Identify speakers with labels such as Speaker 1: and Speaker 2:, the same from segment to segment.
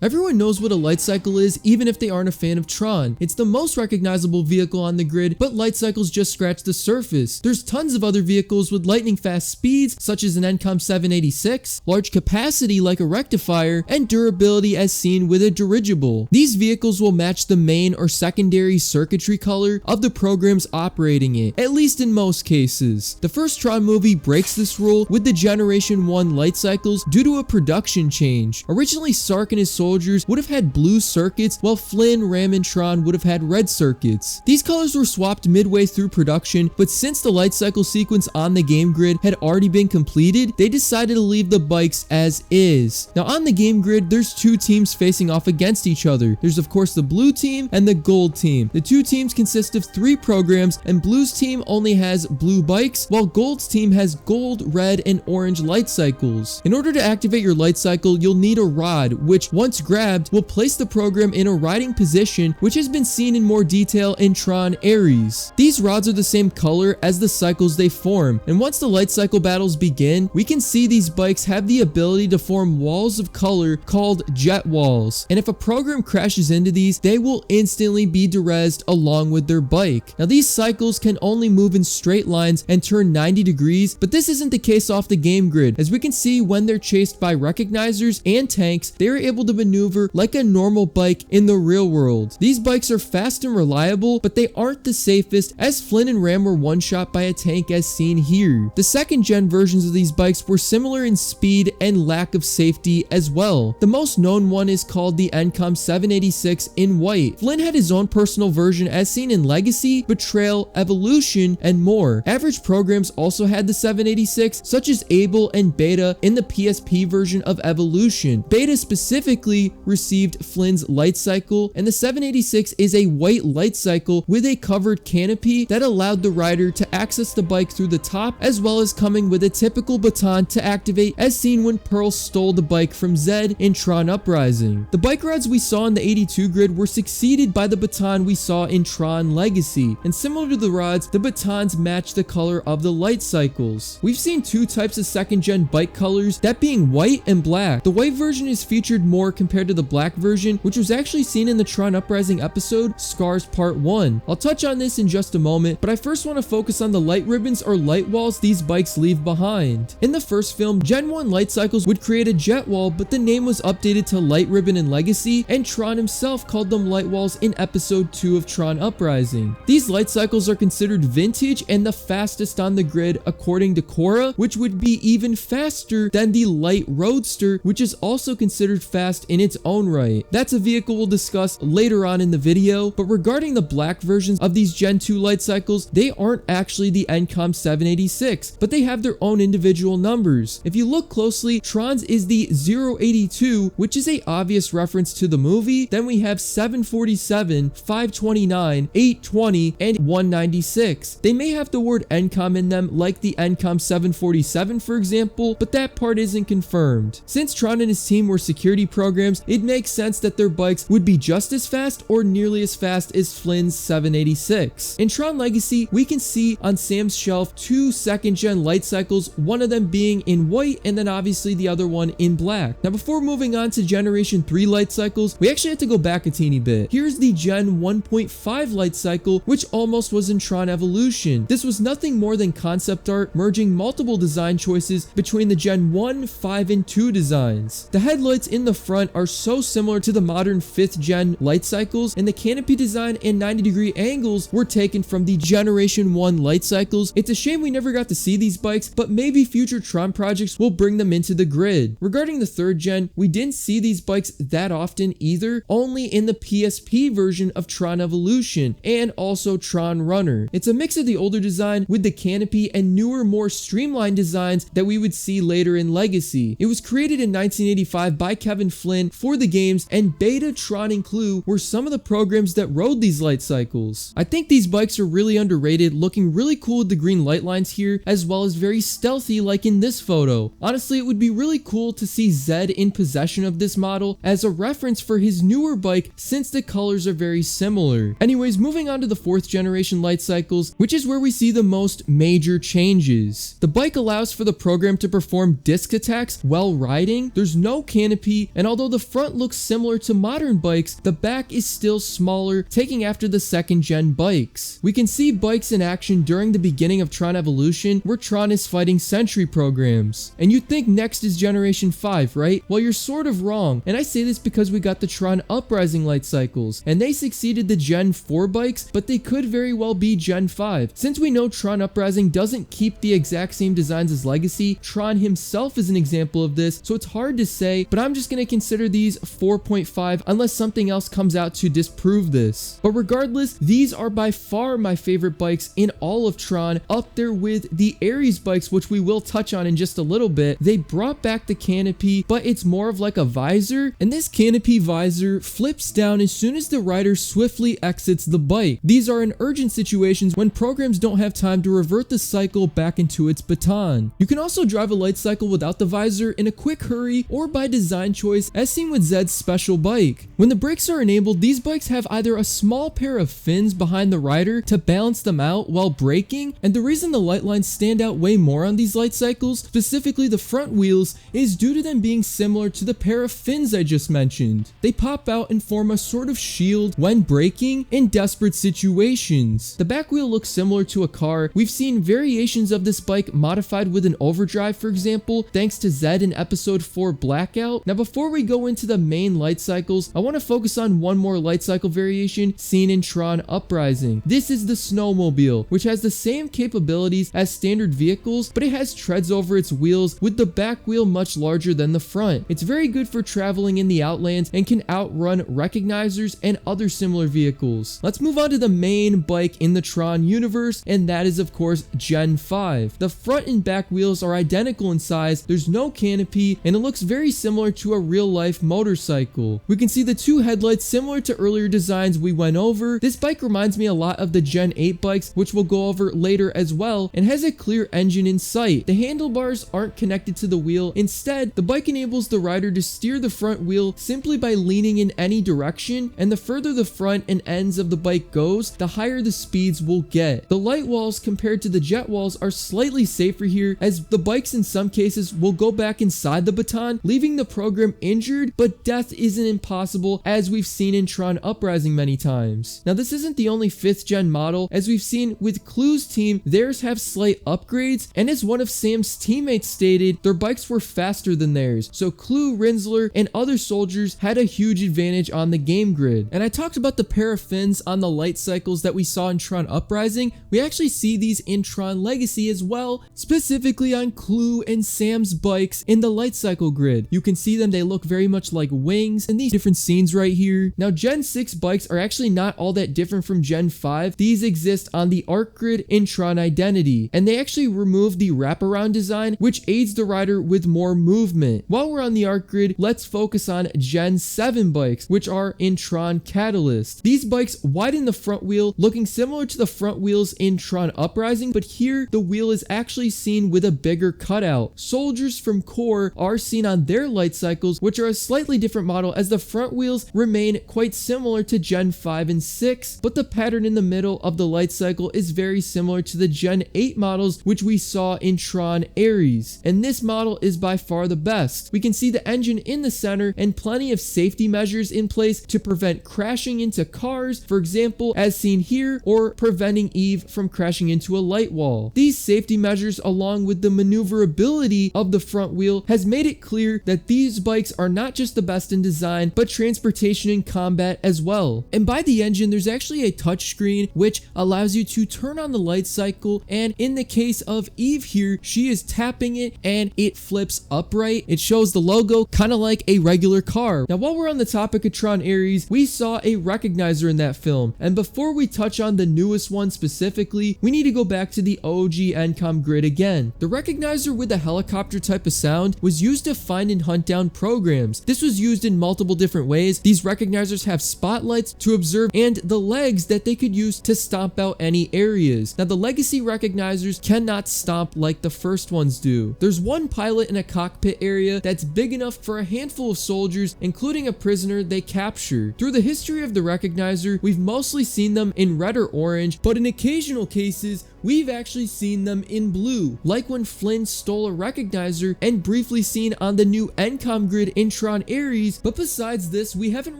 Speaker 1: Everyone knows what a light cycle is, even if they aren't a fan of Tron. It's the most recognizable vehicle on the grid, but light cycles just scratch the surface. There's tons of other vehicles with lightning fast speeds, such as an NCOM 786, large capacity like a rectifier, and durability as seen with a dirigible. These vehicles will match the main or secondary circuitry color of the programs operating it, at least in most cases. The first Tron movie breaks this rule with the Generation 1 light cycles due to a production change. Originally, Sark and his soldiers would have had blue circuits, while Flynn, Ram, and Tron would have had red circuits. These colors were swapped midway through production, but since the light cycle sequence on the game grid had already been completed, they decided to leave the bikes as is. Now on the game grid, there's two teams facing off against each other. There's of course the blue team and the gold team. The two teams consist of 3 programs, and blue's team only has blue bikes, while gold's team has gold, red, and orange light cycles. In order to activate your light cycle, you'll need a rod, which once grabbed will place the program in a riding position, which has been seen in more detail in Tron Ares. These rods are the same color as the cycles they form, and once the light cycle battles begin, we can see these bikes have the ability to form walls of color called jet walls, and if a program crashes into these, they will instantly be derezzed along with their bike. Now these cycles can only move in straight lines and turn 90 degrees, but this isn't the case off the game grid. As we can see, when they're chased by recognizers and tanks, they are able to maneuver like a normal bike in the real world. These bikes are fast and reliable, but they aren't the safest, as Flynn and Ram were one-shot by a tank as seen here. The second gen versions of these bikes were similar in speed and lack of safety as well. The most known one is called the NCOM 786 in white. Flynn had his own personal version as seen in Legacy, Betrayal, Evolution, and more. Average programs also had the 786, such as Able and Beta in the PSP version of Evolution. Beta specifically received Flynn's light cycle, and the 786 is a white light cycle with a covered canopy that allowed the rider to access the bike through the top, as well as coming with a typical baton to activate as seen when Pearl stole the bike from Zed in Tron Uprising. The bike rods we saw in the 82 grid were succeeded by the baton we saw in Tron Legacy, and similar to the rods, the batons match the color of the light cycles. We've seen 2 types of second gen bike colors, that being white and black. The white version is featured more compared to the black version, which was actually seen in the Tron Uprising episode Scars Part 1. I'll touch on this in just a moment, but I first want to focus on the light ribbons or light walls these bikes leave behind. In the first film, Gen 1 light cycles would create a jet wall, but the name was updated to light ribbon in Legacy, and Tron himself called them light walls in episode 2 of Tron Uprising. These light cycles are considered vintage and the fastest on the grid according to Cora, which would be even faster than the light roadster, which is also considered fast in its own right. That's a vehicle we'll discuss later on in the video, but regarding the black versions of these Gen 2 light cycles, they aren't actually the NCOM 786, but they have their own individual numbers. If you look closely, Tron's is the 082, which is a obvious reference to the movie. Then we have 747, 529, 820, and 196. They may have the word NCOM in them like the NCOM 747 for example, but that part isn't confirmed. Since Tron and his team were security programs, it makes sense that their bikes would be just as fast or nearly as fast as Flynn's 786. In Tron Legacy, we can see on Sam's shelf 2 second gen light cycles, one of them being in white and then obviously the other one in black. Now before moving on to Generation 3 light cycles, we actually had to go back a teeny bit. Here's the Gen 1.5 light cycle, which almost was in Tron Evolution. This was nothing more than concept art merging multiple design choices between the Gen 1, 5, and 2 designs. The headlights in the front are so similar to the modern 5th gen light cycles, and the canopy design and 90-degree angles were taken from the Generation 1 light cycles. It's a shame we never got to see these bikes, but maybe future Tron projects will bring them into the grid. Regarding the 3rd gen, we didn't see these bikes that often either, only in the PSP version of Tron Evolution and also Tron Runner. It's a mix of the older design with the canopy and newer, more streamlined designs that we would see later in Legacy. It was created in 1985 by Kevin Flynn for the games, and Beta, Tron, and Clue were some of the programs that rode these light cycles. I think these bikes are really underrated, looking really cool with the green light lines here, as well as very stealthy like in this photo. Honestly, it would be really cool to see Zed in possession of this model as a reference for his newer bike, since the colors are very similar. Anyways, moving on to the 4th generation light cycles, which is where we see the most major changes. The bike allows for the program to perform disc attacks while riding. There's no canopy, and although although the front looks similar to modern bikes, the back is still smaller, taking after the second gen bikes. We can see bikes in action during the beginning of Tron Evolution, where Tron is fighting Sentry programs. And you'd think next is Generation 5, right? Well, you're sort of wrong, and I say this because we got the Tron Uprising light cycles, and they succeeded the Gen 4 bikes, but they could very well be Gen 5. Since we know Tron Uprising doesn't keep the exact same designs as Legacy, Tron himself is an example of this, so it's hard to say, but I'm just going to consider these 4.5 unless something else comes out to disprove this. But regardless, these are by far my favorite bikes in all of Tron, up there with the Ares bikes, which we will touch on in just a little bit. They brought back the canopy, but it's more of like a visor, and this canopy visor flips down as soon as the rider swiftly exits the bike. These are in urgent situations when programs don't have time to revert the cycle back into its baton. You can also drive a light cycle without the visor in a quick hurry or by design choice, as seen with Zed's special bike. When the brakes are enabled, these bikes have either a small pair of fins behind the rider to balance them out while braking, and the reason the light lines stand out way more on these light cycles, specifically the front wheels, is due to them being similar to the pair of fins I just mentioned. They pop out and form a sort of shield when braking in desperate situations. The back wheel looks similar to a car. We've seen variations of this bike modified with an overdrive, for example, thanks to Zed in episode 4 Blackout. Now before we go into the main light cycles, I want to focus on one more light cycle variation seen in Tron Uprising. This is the snowmobile, which has the same capabilities as standard vehicles, but it has treads over its wheels with the back wheel much larger than the front. It's very good for traveling in the Outlands and can outrun recognizers and other similar vehicles. Let's move on to the main bike in the Tron universe, and that is of course Gen 5. The front and back wheels are identical in size, there's no canopy, and it looks very similar to a real life motorcycle. We can see the two headlights similar to earlier designs we went over. This bike reminds me a lot of the Gen 8 bikes, which we'll go over later as well, and has a clear engine in sight. The handlebars aren't connected to the wheel. Instead, the bike enables the rider to steer the front wheel simply by leaning in any direction, and the further the front and ends of the bike goes, the higher the speeds will get. The light walls compared to the jet walls are slightly safer here, as the bikes in some cases will go back inside the baton, leaving the program injured, but death isn't impossible, as we've seen in Tron Uprising many times. Now this isn't the only 5th gen model, as we've seen with Clue's team, theirs have slight upgrades, and as one of Sam's teammates stated, their bikes were faster than theirs, so Clue, Rinsler, and other soldiers had a huge advantage on the game grid. And I talked about the pair of fins on the light cycles that we saw in Tron Uprising. We actually see these in Tron Legacy as well, specifically on Clue and Sam's bikes in the light cycle grid. You can see them, they look very much like wings in these different scenes right here. Now Gen 6 bikes are actually not all that different from Gen 5. These exist on the arc grid in Tron Identity, and they actually removed the wraparound design, which aids the rider with more movement. While we're on the arc grid, let's focus on Gen 7 bikes, which are in Tron Catalyst. These bikes widen the front wheel, looking similar to the front wheels in Tron Uprising, but here the wheel is actually seen with a bigger cutout. Soldiers from Core are seen on their light cycles, which are a slightly different model, as the front wheels remain quite similar to Gen 5 and 6, but the pattern in the middle of the light cycle is very similar to the Gen 8 models, which we saw in Tron Ares, and this model is by far the best. We can see the engine in the center and plenty of safety measures in place to prevent crashing into cars, for example, as seen here, or preventing Eve from crashing into a light wall. These safety measures, along with the maneuverability of the front wheel, has made it clear that these bikes are not just the best in design, but transportation and combat as well. And by the engine, there's actually a touchscreen which allows you to turn on the light cycle, and in the case of Eve here, she is tapping it and it flips upright. It shows the logo kind of like a regular car. Now while we're on the topic of Tron Ares, we saw a recognizer in that film, and before we touch on the newest one specifically, we need to go back to the OG NCOM grid again. The recognizer with the helicopter type of sound was used to find and hunt down programs. This was used in multiple different ways. These recognizers have spotlights to observe and the legs that they could use to stomp out any areas. Now the legacy recognizers cannot stomp like the first ones do. There's one pilot in a cockpit area that's big enough for a handful of soldiers, including a prisoner they capture. Through the history of the recognizer, we've mostly seen them in red or orange, but in occasional cases, we've actually seen them in blue, like when Flynn stole a recognizer and briefly seen on the new Encom grid in Tron Ares, but besides this, we haven't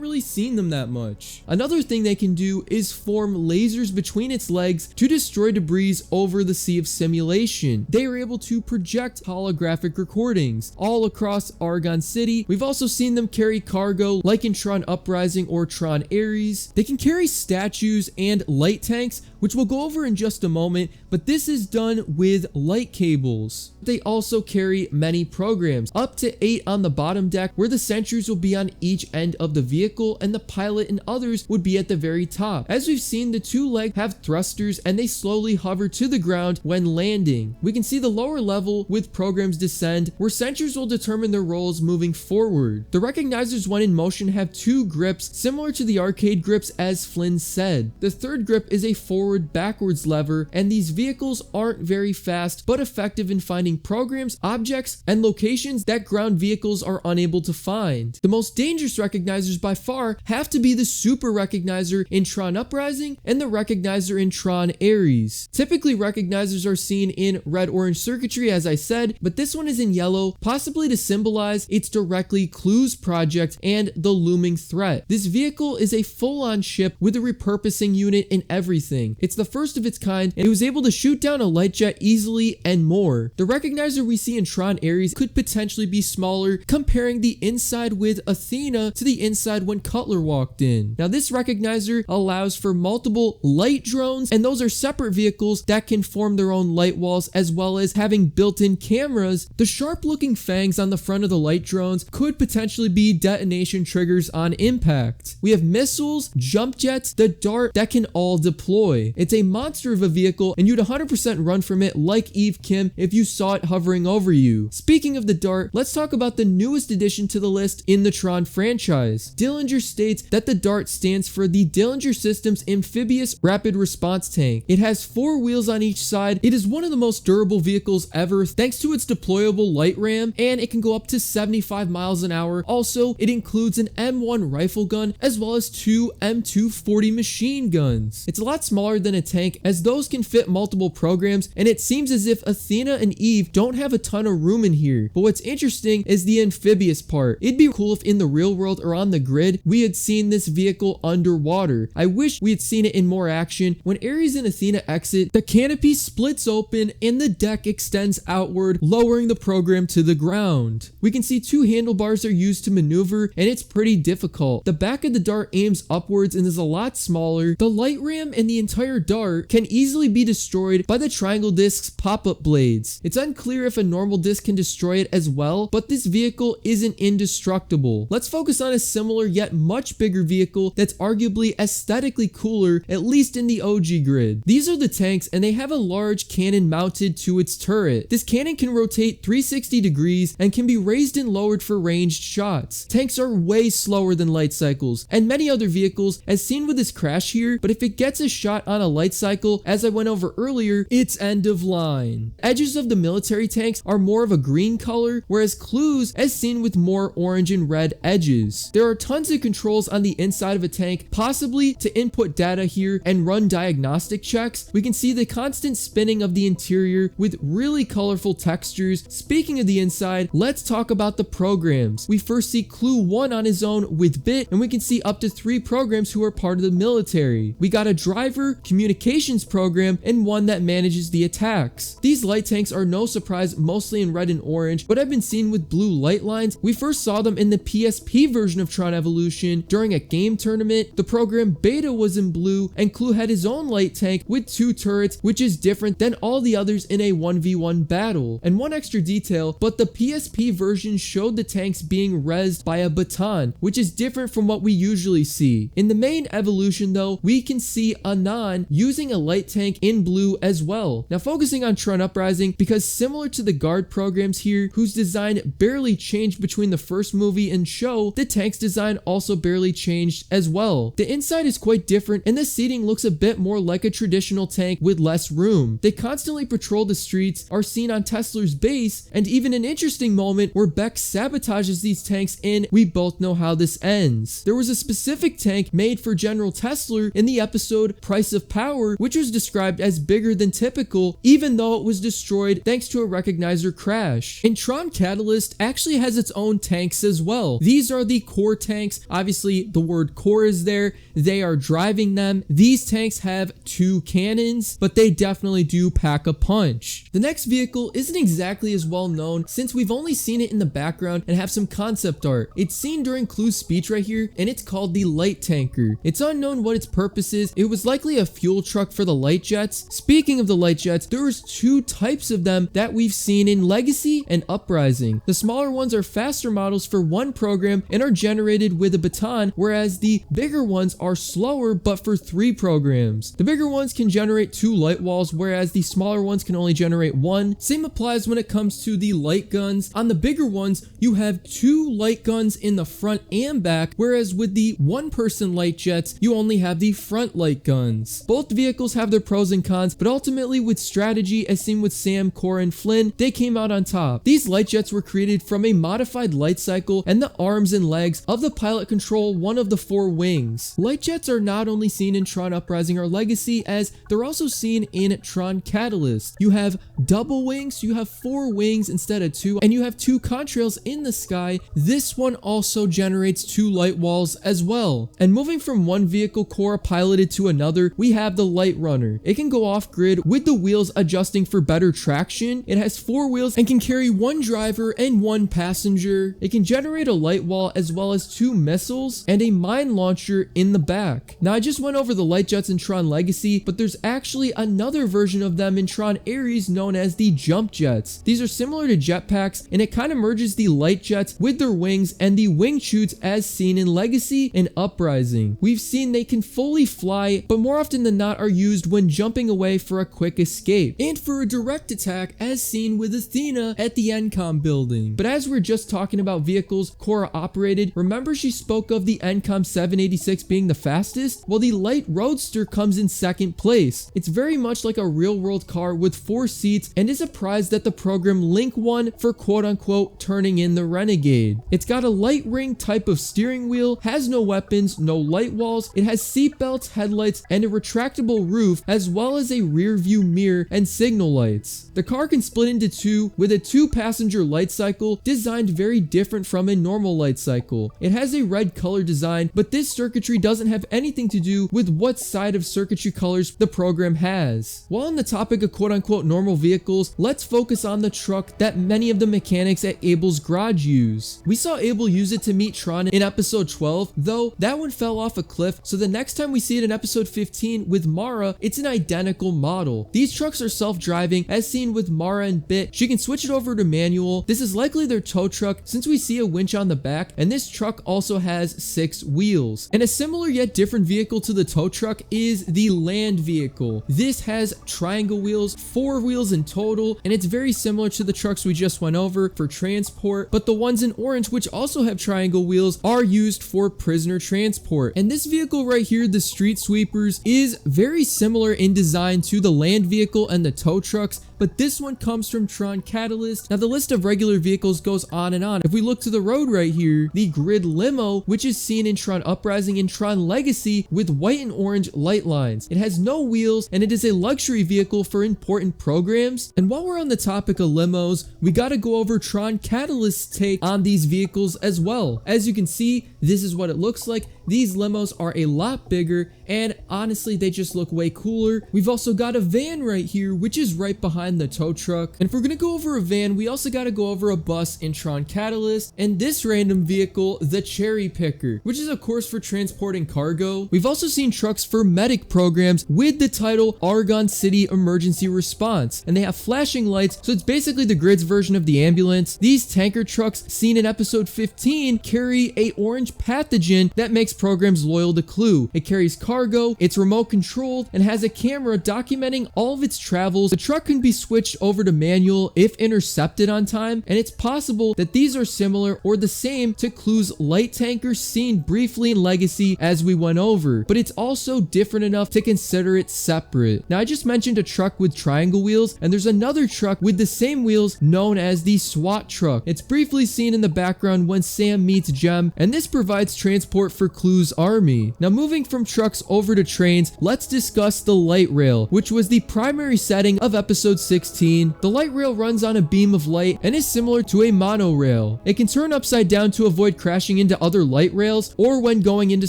Speaker 1: really seen them that much. Another thing they can do is form lasers between its legs to destroy debris over the sea of simulation. They are able to project holographic recordings all across Argon City. We've also seen them carry cargo like in Tron Uprising or Tron Ares. They can carry statues and light tanks, which we'll go over in just a moment, but this is done with light cables. They also carry many programs, up to 8 on the bottom deck, where the sentries will be on each end of the vehicle and the pilot and others would be at the very top. As we've seen, the 2 legs have thrusters and they slowly hover to the ground when landing. We can see the lower level with programs descend, where sentries will determine their roles moving forward. The recognizers when in motion have 2 grips, similar to the arcade grips as Flynn said. The third grip is a forward-backwards lever, and these vehicles aren't very fast but effective in finding programs, objects, and locations that ground vehicles are unable to find. The most dangerous recognizers by far have to be the super recognizer in Tron Uprising and the recognizer in Tron Ares. Typically, recognizers are seen in red-orange circuitry, as I said, but this one is in yellow, possibly to symbolize its directly Clues project and the looming threat. This vehicle is a full-on ship with a repurposing unit and everything. It's the first of its kind, and it was able to shoot down a light jet easily and more. The recognizer we see in Tron Ares could potentially be smaller, comparing the inside with Athena to the inside when Cutler walked in. Now, this recognizer allows for multiple light drones, and those are separate vehicles that can form their own light walls, as well as having built-in cameras. The sharp-looking fangs on the front of the light drones could potentially be detonation triggers on impact. We have missiles, jump jets, the dart that can all deploy. It's a monster of a vehicle, and you'd 100% run from it like Eve Kim if you saw it hovering over you. Speaking of the dart, let's talk about the newest addition to the list in the Tron franchise. Dillinger states that the dart stands for the Dillinger Systems Amphibious Rapid Response Tank. It has 4 wheels on each side. It is one of the most durable vehicles ever thanks to its deployable light ram, and it can go up to 75 miles an hour. Also, it includes an M1 rifle gun as well as 2 M240 machine guns. It's a lot smaller than a tank, as those can fit multiple programs, and it seems as if Athena and Eve don't have a ton of room in here. But what's interesting is the amphibious part. It'd be cool if in the real world or on the grid we had seen this vehicle underwater. I wish we had seen it in more action. When Ares and Athena exit, the canopy splits open and the deck extends outward, lowering the program to the ground. We can see 2 handlebars are used to maneuver, and it's pretty difficult. The back of the dart aims upwards and is a lot smaller. The light ram and the entire dart can easily be destroyed by the triangle disc's pop-up blades. It's unclear if a normal disc can destroy it as well, but this vehicle isn't indestructible. Let's focus on a similar yet much bigger vehicle that's arguably aesthetically cooler, at least in the OG grid. These are the tanks, and they have a large cannon mounted to its turret. This cannon can rotate 360 degrees and can be raised and lowered for ranged shots. Tanks are way slower than light cycles and many other vehicles, as seen with this crash here, but if it gets a shot on a light cycle, as I went over earlier, it's end of line. Edges of the military tanks are more of a green color, whereas Clues as seen with more orange and red edges. There are tons of controls on the inside of a tank, possibly to input data here and run diagnostic checks. We can see the constant spinning of the interior with really colorful textures. Speaking of the inside, let's talk about the programs. We first see Clue 1 on his own with Bit, and we can see up to 3 programs who are part of the military. We got a driver, communications program, and one that manages the attacks. These light tanks are no surprise mostly in red and orange, but have been seen with blue light lines. We first saw them in the PSP version of Tron Evolution during a game tournament. The program Beta was in blue, and Clue had his own light tank with 2 turrets, which is different than all the others in a 1v1 battle. And one extra detail, but the PSP version showed the tanks being rezzed by a baton, which is different from what we usually see. In the main evolution though, we can see Anan using a light tank in blue as well. Now focusing on Tron Uprising, because similar to the guard programs here, whose design barely changed between the first movie and show, the tank's design also barely changed as well. The inside is quite different, and the seating looks a bit more like a traditional tank with less room. They constantly patrol the streets, are seen on Teslar's base, and even an interesting moment where Beck sabotages these tanks, and we both know how this ends. There was a specific tank made for General Teslar in the episode Price of Power, which was described as as bigger than typical, even though it was destroyed thanks to a recognizer crash. And Tron Catalyst actually has its own tanks as well. These are the core tanks. Obviously, the word core is there. They are driving them. These tanks have 2 cannons, but they definitely do pack a punch. The next vehicle isn't exactly as well known since we've only seen it in the background and have some concept art. It's seen during Clue's speech right here, and it's called the light tanker. It's unknown what its purpose is. It was likely a fuel truck for the light jets. Speaking of the light jets, there's 2 types of them that we've seen in Legacy and Uprising. The smaller ones are faster models for one program and are generated with a baton, whereas the bigger ones are slower but for 3 programs. The bigger ones can generate 2 light walls, whereas the smaller ones can only generate 1. Same applies when it comes to the light guns. On the bigger ones, you have 2 light guns in the front and back, whereas with the 1-person light jets, you only have the front light guns. Both vehicles have their pros and cons, but ultimately with strategy, as seen with Sam, Cora, and Flynn, they came out on top. These light jets were created from a modified light cycle and the arms and legs of the pilot control one of the 4 wings. Light jets are not only seen in Tron Uprising or Legacy, as they're also seen in Tron Catalyst. You have double wings, so you have 4 wings instead of 2, and you have 2 contrails in the sky. This one also generates 2 light walls as well. And moving from one vehicle Cora piloted to another, we have the Light Runner. It can go off grid with the wheels adjusting for better traction. It has 4 wheels and can carry 1 driver and 1 passenger. It can generate a light wall as well as 2 missiles and a mine launcher in the back. Now I just went over the light jets in Tron Legacy, but there's actually another version of them in Tron Ares known as the jump jets. These are similar to jetpacks, and it kind of merges the light jets with their wings and the wing chutes as seen in Legacy and Uprising. We've seen they can fully fly, but more often than not are used when jumping away for a quick escape and for a direct attack as seen with Athena at the NCOM building. But as we're just talking about vehicles Cora operated, remember she spoke of the NCOM 786 being the fastest? Well, the light roadster comes in 2nd place. It's very much like a real world car with 4 seats and is a prize that the program Link won for quote unquote turning in the Renegade. It's got a light ring type of steering wheel, has no weapons, no light walls, it has seat belts, headlights, and a retractable roof, as well as a rear view mirror and signal lights. The car can split into 2 with a 2-passenger light cycle designed very different from a normal light cycle. It has a red color design, but this circuitry doesn't have anything to do with what side of circuitry colors the program has. While on the topic of quote unquote normal vehicles, let's focus on the truck that many of the mechanics at Abel's garage use. We saw Abel use it to meet Tron in episode 12, though that one fell off a cliff, so the next time we see it in episode 15 with Mara, it's an identical model. These trucks are self-driving, as seen with Mara and Bit. She can switch it over to manual. This is likely their tow truck since we see a winch on the back, and this truck also has 6 wheels. And a similar yet different vehicle to the tow truck is the land vehicle. This has triangle wheels, 4 wheels in total, and it's very similar to the trucks we just went over for transport, but the ones in orange, which also have triangle wheels, are used for prisoner transport. And this vehicle right here, the Street Sweepers, is very similar in design to the land vehicle and the tow trucks, but this one comes from Tron Catalyst. Now the list of regular vehicles goes on and on. If we look to the road right here, the grid limo, which is seen in Tron Uprising and Tron Legacy with white and orange light lines. It has no wheels, and it is a luxury vehicle for important programs. And while we're on the topic of limos, we gotta go over Tron Catalyst's take on these vehicles as well. As you can see, this is what it looks like. These limos are a lot bigger, and honestly, they just look way cooler. We've also got a van right here, which is right behind the tow truck. And if we're gonna go over a van, we also gotta go over a bus in Tron Catalyst, and this random vehicle, the Cherry Picker, which is of course for transporting cargo. We've also seen trucks for medic programs with the title Argon City Emergency Response, and they have flashing lights, so it's basically the grid's version of the ambulance. These tanker trucks seen in episode 15 carry a orange pathogen that makes programs loyal to Clue. It carries cargo, it's remote controlled, and has a camera documenting all of its travels. The truck can be switched over to manual if intercepted on time, and it's possible that these are similar or the same to Clue's light tanker seen briefly in Legacy as we went over, but it's also different enough to consider it separate. Now I just mentioned a truck with triangle wheels, and there's another truck with the same wheels known as the SWAT truck. It's briefly seen in the background when Sam meets Jem, and this provides transport for Clue's army. Now moving from trucks over to trains, let's discuss the light rail, which was the primary setting of episode 16. The light rail runs on a beam of light and is similar to a monorail. It can turn upside down to avoid crashing into other light rails or when going into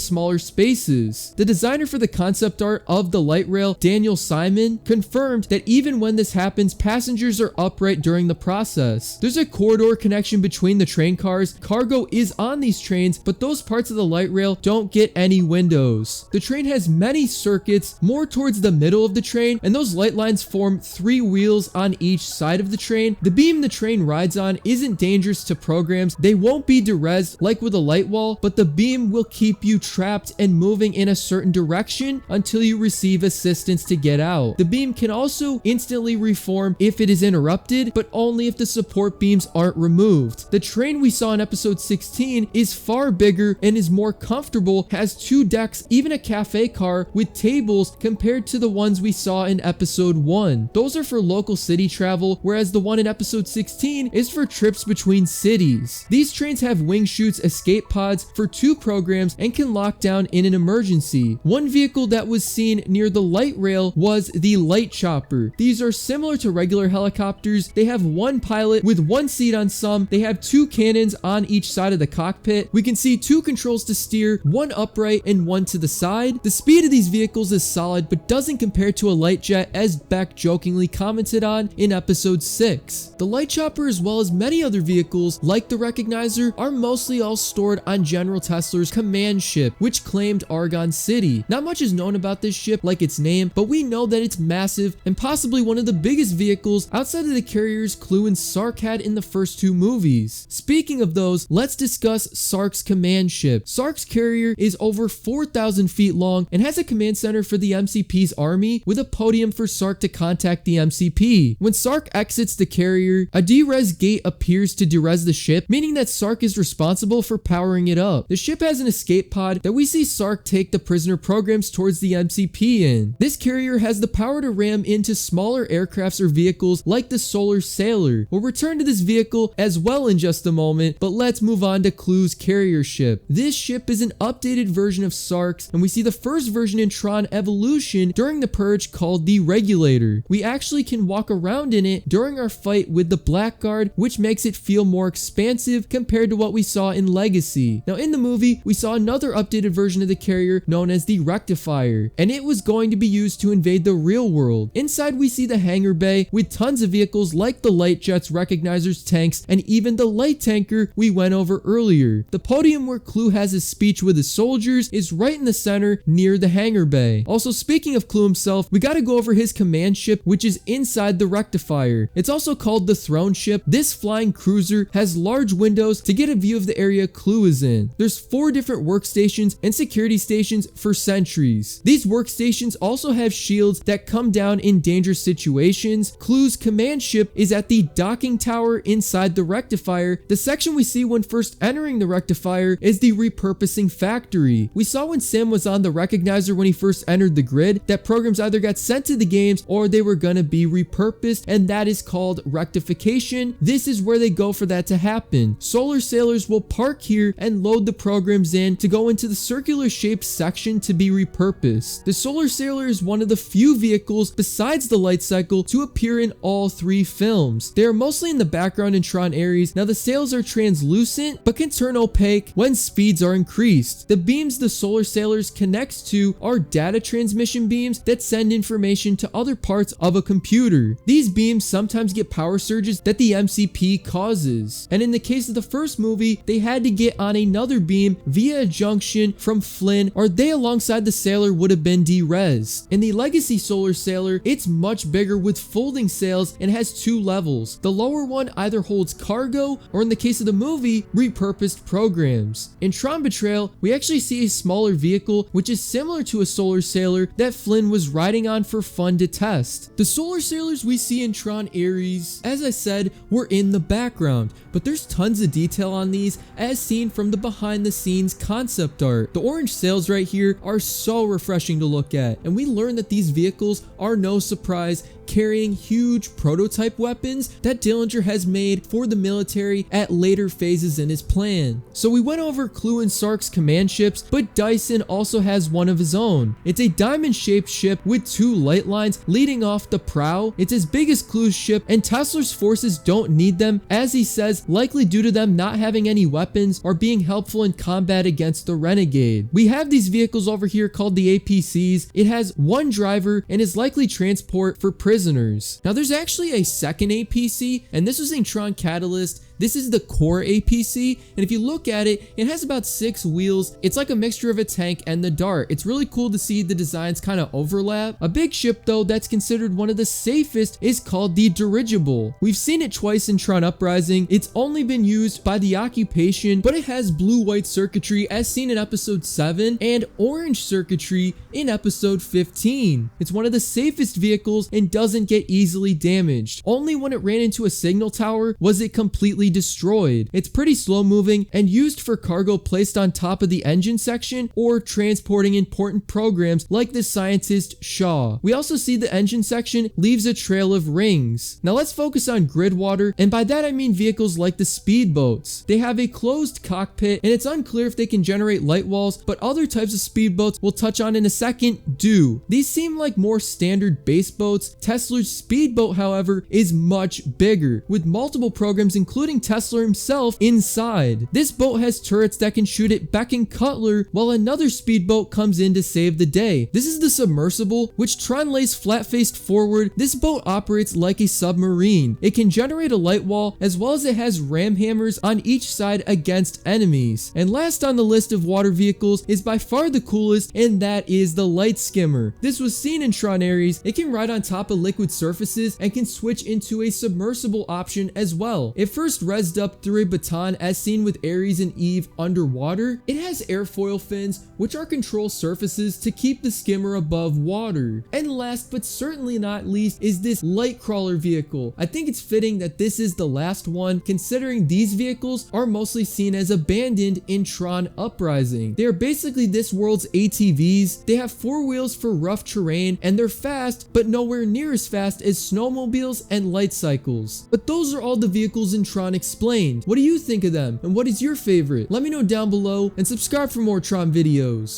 Speaker 1: smaller spaces. The designer for the concept art of the light rail, Daniel Simon, confirmed that even when this happens, passengers are upright during the process. There's a corridor connection between the train cars. Cargo is on these trains, but those parts of the light rail don't get any windows. The train has many circuits more towards the middle of the train, and those light lines form 3 wheels on each side of the train. The beam the train rides on isn't dangerous to programs. They won't be derezzed like with a light wall, but the beam will keep you trapped and moving in a certain direction until you receive assistance to get out. The beam can also instantly reform if it is interrupted, but only if the support beams aren't removed. The train we saw in episode 16 is far bigger and is more comfortable, has 2 decks, even a cafe car with tables compared to the ones we saw in episode 1. Those are for local city travel, whereas the one in episode 16 is for trips between cities. These trains have wing chutes, escape pods for 2 programs, and can lock down in an emergency. One vehicle that was seen near the light rail was the light chopper. These are similar to regular helicopters. They have 1 pilot with 1 seat on some. They have 2 cannons on each side of the cockpit. We can see 2 controls to steer, 1 upright and 1 to the side. The speed of these vehicles is solid, but doesn't compare to a light jet, as Beck jokingly commented on in episode 6. The light chopper, as well as many other vehicles like the Recognizer, are mostly all stored on General Tesla's command ship, which claimed Argon City. Not much is known about this ship like its name, but we know that it's massive and possibly one of the biggest vehicles outside of the carriers Clue and Sark had in the first 2 movies. Speaking of those, let's discuss Sark's command ship. Sark's carrier is over 4,000 feet long and has a command center for the MCP's army with a podium for Sark to contact the MCP. When Sark exits the carrier, a derez gate appears to derez the ship, meaning that Sark is responsible for powering it up. The ship has an escape pod that we see Sark take the prisoner programs towards the MCP in. This carrier has the power to ram into smaller aircrafts or vehicles like the Solar Sailor. We'll return to this vehicle as well in just a moment, but let's move on to Clue's carrier ship. This ship is an updated version of Sark's, and we see the first version in Tron Evolution during the Purge called the Regulator. We actually can walk around in it during our fight with the Blackguard, which makes it feel more expansive compared to what we saw in Legacy. Now in the movie, we saw another updated version of the carrier known as the Rectifier, and it was going to be used to invade the real world. Inside we see the hangar bay with tons of vehicles like the light jets, Recognizers, tanks, and even the light tanker we went over earlier. The podium where Clue has his speech with his soldiers is right in the center near the hangar bay. Also, speaking of Clue himself, we gotta go over his command ship, which is inside the Rectifier. It's also called the Throne ship. This flying cruiser has large windows to get a view of the area Clue is in. There's 4 different workstations and security stations for sentries. These workstations also have shields that come down in dangerous situations. Clue's command ship is at the docking tower inside the Rectifier. The section we see when first entering the Rectifier is the repurposing factory. We saw when Sam was on the Recognizer when he first entered the grid that programs either got sent to the games or they were gonna be repurposed, and that is called rectification. This is where they go for that to happen. Solar Sailors will park here and load the programs in to go into the circular shaped section to be repurposed. The Solar Sailor is one of the few vehicles besides the light cycle to appear in all 3 films. They are mostly in the background in Tron Ares. Now the sails are translucent but can turn opaque when speeds are increased. The beams the Solar Sailors connects to are data transmission beams that send information to other parts of a computer. These beams sometimes get power surges that the MCP causes, and in the case of the first movie, they had to get on another beam via a junction from Flynn, or they alongside the sailor would have been derez. In the Legacy Solar Sailor, it's much bigger with folding sails and has 2 levels. The lower one either holds cargo or, in the case of the movie, repurposed programs. In Tron Betrayal, we actually see a smaller vehicle which is similar to a Solar Sailor that Flynn was riding on for fun to test. The Solar Sailors we see in Tron Ares, as I said, were in the background, but there's tons of detail on these as seen from the behind the scenes concept art. The orange sails right here are so refreshing to look at, and we learn that these vehicles are no surprise carrying huge prototype weapons that Dillinger has made for the military at later phases in his plan. So we went over Clue and Sark's command ships, but Dyson also has one of his own. It's a diamond-shaped ship with 2 light lines leading off the prow. It's as big as Clue's ship, and Teslar's forces don't need them, as he says, likely due to them not having any weapons or being helpful in combat against the Renegade. We have these vehicles over here called the APCs. It has 1 driver and is likely transport for prisoners. Now there's actually a second APC, and this was in Tron Catalyst. This is the core APC, and if you look at it, it has about 6 wheels. It's like a mixture of a tank and the Dart. It's really cool to see the designs kind of overlap. A big ship though that's considered one of the safest is called the dirigible. We've seen it twice in Tron Uprising. It's only been used by the occupation, but it has blue-white circuitry as seen in episode 7 and orange circuitry in episode 15. It's one of the safest vehicles and doesn't get easily damaged. Only when it ran into a signal tower was it completely destroyed. It's pretty slow moving and used for cargo placed on top of the engine section or transporting important programs like the scientist Shaw. We also see the engine section leaves a trail of rings. Now let's focus on grid water, and by that I mean vehicles like the speedboats. They have a closed cockpit and it's unclear if they can generate light walls, but other types of speedboats we'll touch on in a second do. These seem like more standard base boats. Teslar's speedboat, however, is much bigger, with multiple programs including Tesla himself inside. This boat has turrets that can shoot at Beck and Cutler, while another speedboat comes in to save the day. This is the submersible, which Tron lays flat-faced forward. This boat operates like a submarine. It can generate a light wall, as well as it has ram hammers on each side against enemies. And last on the list of water vehicles is by far the coolest, and that is the light skimmer. This was seen in Tron Ares. It can ride on top of liquid surfaces and can switch into a submersible option as well. It first rezzed up through a baton as seen with Ares and Eve underwater. It has airfoil fins, which are control surfaces to keep the skimmer above water. And last but certainly not least is this light crawler vehicle. I think it's fitting that this is the last one, considering these vehicles are mostly seen as abandoned in Tron Uprising. They are basically this world's ATVs. They have 4 wheels for rough terrain, and they're fast, but nowhere near as fast as snowmobiles and light cycles. But those are all the vehicles in Tron explained. What do you think of them, and what is your favorite? Let me know down below, and subscribe for more Tron videos.